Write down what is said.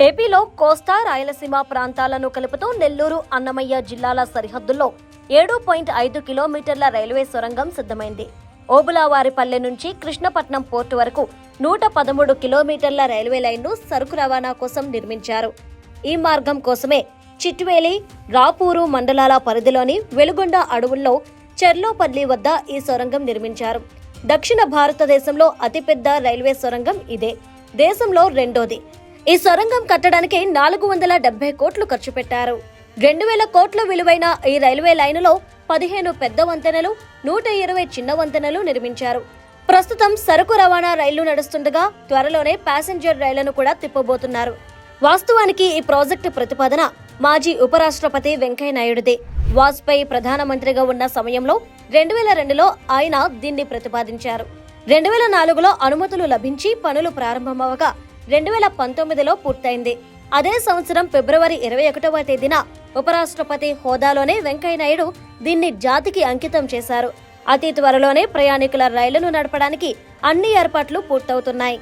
ఏపీలో కోస్తా రాయలసీమ ప్రాంతాలను కలుపుతూ నెల్లూరు అన్నమయ్య జిల్లాల సరిహద్దుల్లో 7.5 కిలోమీటర్ల రైల్వే సొరంగం సిద్ధమైంది. ఓబులావారిపల్లె నుంచి కృష్ణపట్నం పోర్టు వరకు 113 కిలోమీటర్ల రైల్వే లైన్ను సరుకు రవాణా కోసం నిర్మించారు. ఈ మార్గం కోసమే చిట్వేలి, రాపూరు మండలాల పరిధిలోని వెలుగొండ అడవుల్లో చెర్లోపల్లి వద్ద ఈ సొరంగం నిర్మించారు. దక్షిణ భారతదేశంలో అతిపెద్ద రైల్వే సొరంగం ఇదే. దేశంలో రెండోది. ఈ సొరంగం కట్టడానికి 470 కోట్లు ఖర్చు పెట్టారు. 2000 కోట్ల విలువైన ఈ రైల్వే లైనులో 15 పెద్ద వంతెనలు, 120 చిన్న వంతెనలు నిర్మించారు. ప్రస్తుతం సరుకు రవాణా రైళ్లు నడుస్తుండగా త్వరలోనే ప్యాసింజర్ రైళ్లను కూడా తిప్పబోతున్నారు. వాస్తవానికి ఈ ప్రాజెక్టు ప్రతిపాదన మాజీ ఉపరాష్ట్రపతి వెంకయ్యనాయుడుదే. వాజ్పేయి ప్రధానమంత్రిగా ఉన్న సమయంలో 2002లో ఆయన దీన్ని ప్రతిపాదించారు. 2004లో అనుమతులు లభించి పనులు ప్రారంభమవగా 2019లో పూర్తయింది. అదే సంవత్సరం ఫిబ్రవరి 21వ తేదీన ఉపరాష్ట్రపతి హోదాలోనే వెంకయ్యనాయుడు దీన్ని జాతికి అంకితం చేశారు. అతి త్వరలోనే ప్రయాణికుల రైళ్లను నడపడానికి అన్ని ఏర్పాట్లు పూర్తవుతున్నాయి.